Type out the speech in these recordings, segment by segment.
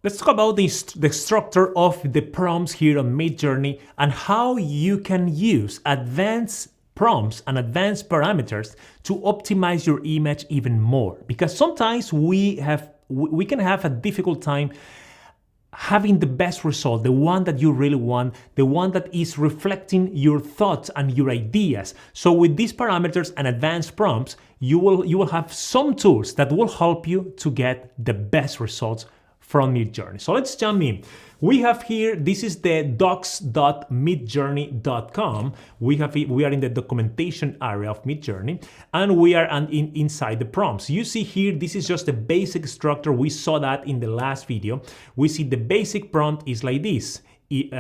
Let's talk about the structure of the prompts here on Midjourney and how you can use advanced prompts and advanced parameters to optimize your image even more. Because sometimes we can have a difficult time having the best result, the one that you really want, the one that is reflecting your thoughts and your ideas. So with these parameters and advanced prompts, you will have some tools that will help you to get the best results from Midjourney. So let's jump in. We have here, this is the docs.midjourney.com. We are in the documentation area of Midjourney, and we are inside the prompts. You see here, this is just the basic structure. We saw that in the last video. We see the basic prompt is like this, /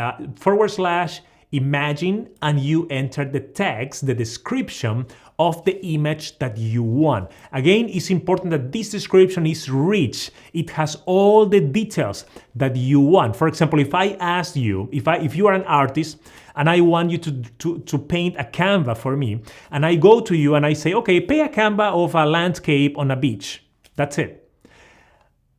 imagine, and you enter the text, the description of the image that you want. Again, it's important that this description is rich. It has all the details that you want. For example, if I ask you, if you are an artist and I want you to paint a canvas for me, and I go to you and I say, okay, paint a canvas of a landscape on a beach. That's it.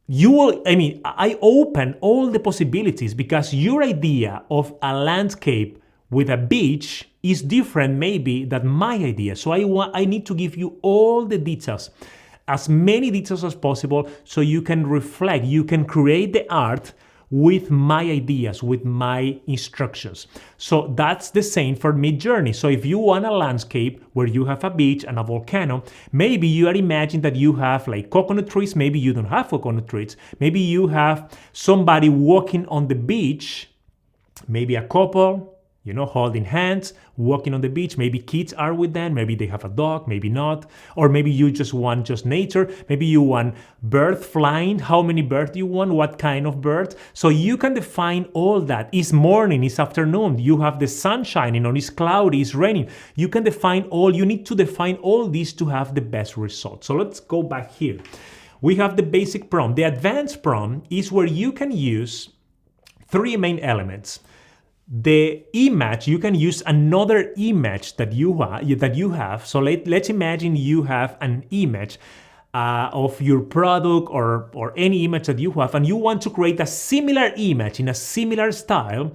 I open all the possibilities because your idea of a landscape with a beach is different maybe than my idea. So I need to give you all the details, as many details as possible, so you can reflect, you can create the art with my ideas, with my instructions. So that's the same for Midjourney. So if you want a landscape where you have a beach and a volcano, maybe you are imagining that you have like coconut trees, maybe you don't have coconut trees, maybe you have somebody walking on the beach, maybe a couple, holding hands, walking on the beach. Maybe kids are with them, maybe they have a dog, maybe not. Or maybe you just want nature. Maybe you want bird flying. How many birds do you want? What kind of bird? So you can define all that. It's morning, it's afternoon. You have the sun shining, or it's cloudy, it's raining. You need to define all these to have the best result. So let's go back here. We have the basic prompt. The advanced prompt is where you can use three main elements. The image, you can use another image that you have. So let's imagine you have an image of your product or any image that you have, and you want to create a similar image in a similar style,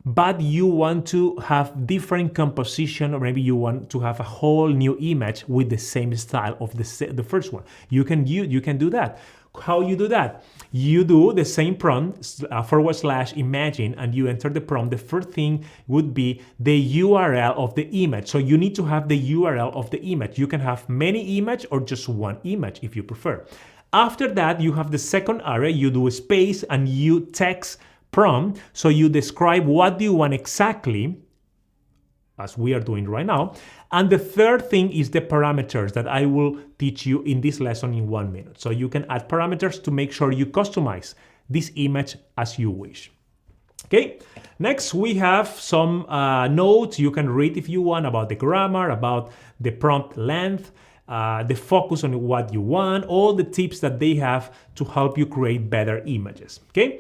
but you want to have different composition, or maybe you want to have a whole new image with the same style of the first one. You can do that. How you do that? You do the same prompt, / imagine, and you enter the prompt. The first thing would be the URL of the image. So you need to have the URL of the image. You can have many images or just one image if you prefer. After that, you have the second area. You do a space and you text prompt. So you describe what do you want exactly, as we are doing right now. And the third thing is the parameters that I will teach you in this lesson in 1 minute. So you can add parameters to make sure you customize this image as you wish. Okay, next we have some notes you can read if you want about the grammar, about the prompt length, the focus on what you want, all the tips that they have to help you create better images. Okay.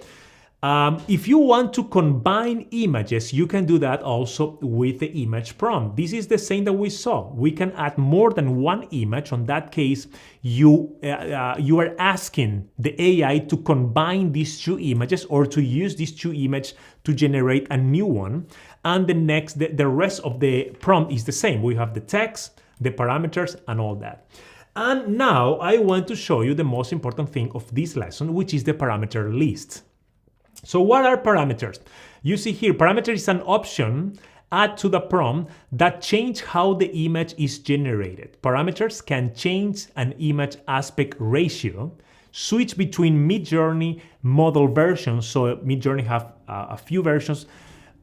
If you want to combine images, you can do that also with the image prompt. This is the same that we saw. We can add more than one image. On that case, you are asking the AI to combine these two images or to use these two images to generate a new one. And the rest of the prompt is the same. We have the text, the parameters, and all that. And now I want to show you the most important thing of this lesson, which is the parameter list. So what are parameters? You see here, parameter is an option add to the prompt that change how the image is generated. Parameters can change an image aspect ratio, switch between Midjourney model versions. So Midjourney have a few versions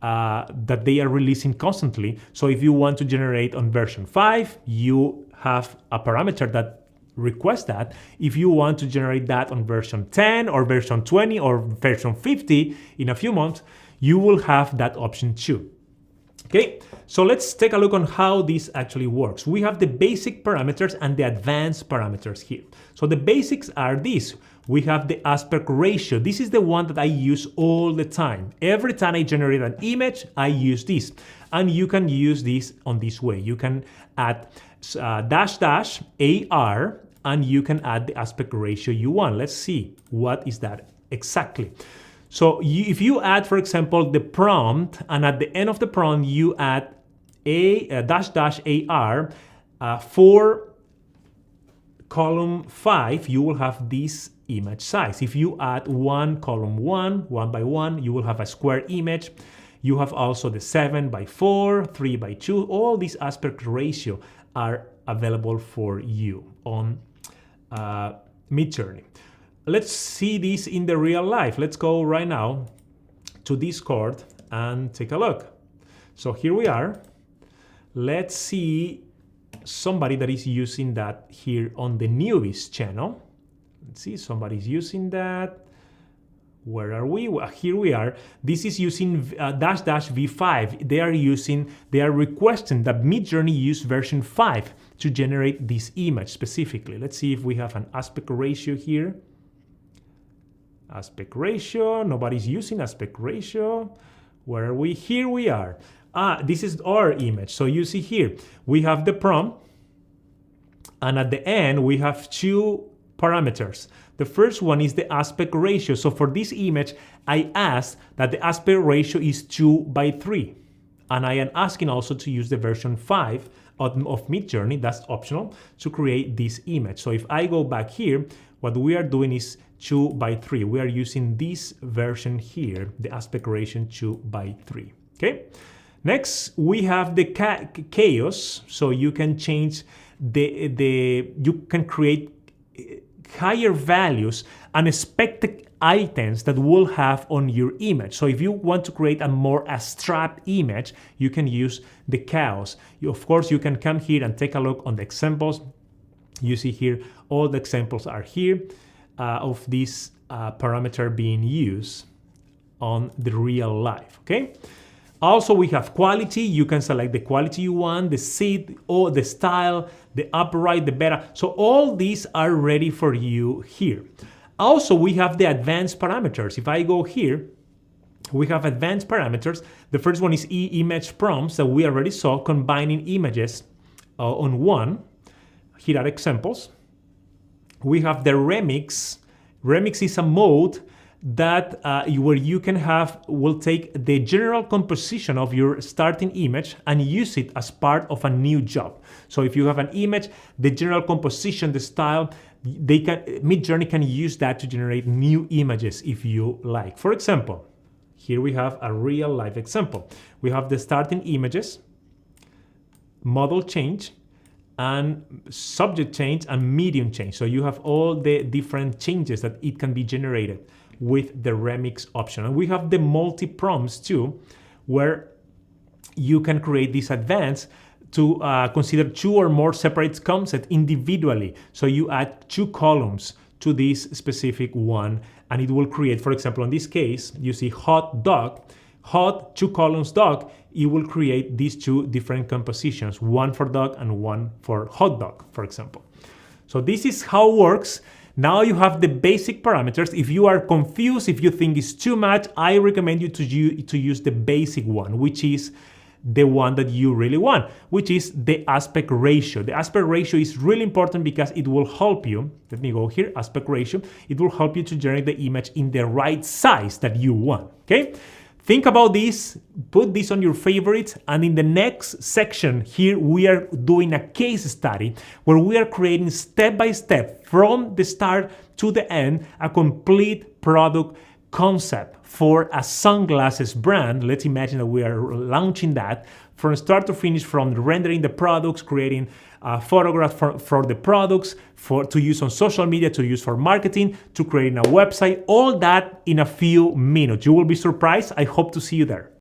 that they are releasing constantly. So if you want to generate on version 5, you have a parameter that request that. If you want to generate that on version 10 or version 20 or version 50 in a few months, you will have that option too. Okay, so let's take a look on how this actually works. We have the basic parameters and the advanced parameters here. So the basics are these. We have the aspect ratio. This is the one that I use all the time. Every time I generate an image, I use this. And you can use this on this way. You can add -- AR, and you can add the aspect ratio you want. Let's see, what is that? exactly. So if you add, for example, the prompt, and at the end of the prompt you add a dash dash AR for column 5, you will have this image size. If you add column 1 by 1, you will have a square image. You have also the 7 by 4, 3 by 2. All these aspect ratio are available for you on Midjourney. Let's see this in the real life. Let's go right now to Discord and take a look. So here we are. Let's see somebody that is using that here on the newbies channel. Let's see, somebody's using that. Where are we? Well, here we are. This is using dash dash v5. They are requesting that Midjourney use version 5 to generate this image specifically. Let's see if we have an aspect ratio here. Aspect ratio, nobody's using aspect ratio. Where are we? Here we are. This is our image. So you see here, we have the prompt, and at the end, we have 2 parameters. The first one is the aspect ratio. So for this image, I asked that the aspect ratio is 2 by 3. And I am asking also to use the version 5 of Midjourney, that's optional, to create this image. So if I go back here, what we are doing is 2 by 3. We are using this version here, the aspect ratio 2 by 3. Okay. Next, we have the chaos. So you can change you can create higher values and expected items that will have on your image. So if you want to create a more abstract image, you can use the chaos. Of course, you can come here and take a look on the examples. You see here, all the examples are here of this parameter being used on the real life, okay? Also, we have quality. You can select the quality you want, the seed, or the style, the upright, the beta. So all these are ready for you here. Also, we have the advanced parameters. If I go here, we have advanced parameters. The first one is image prompts that we already saw, combining images on one. Here are examples. We have the remix. Remix is a mode that where you will take the general composition of your starting image and use it as part of a new job. So if you have an image, the general composition, the style, Midjourney can use that to generate new images if you like. For example, here we have a real life example. We have the starting images, model change, and subject change and medium change. So you have all the different changes that it can be generated with the remix option. And we have the multi-prompts too, where you can create this advanced to consider 2 or more separate concepts individually. So you add 2 columns to this specific one, and it will create, for example, in this case, you see hot dog, hot 2 columns dog, it will create these 2 different compositions, one for dog and one for hot dog, for example. So this is how it works. Now you have the basic parameters. If you are confused, if you think it's too much, I recommend you to use the basic one, which is the one that you really want, which is the aspect ratio. The aspect ratio is really important because it will help you, let me go here, aspect ratio, it will help you to generate the image in the right size that you want, okay? Think about this, put this on your favorites, and in the next section here, we are doing a case study where we are creating step by step from the start to the end, a complete product concept for a sunglasses brand. Let's imagine that we are launching that from start to finish, from rendering the products, creating photographs for the products, to use on social media, to use for marketing, to creating a website, all that in a few minutes. You will be surprised. I hope to see you there.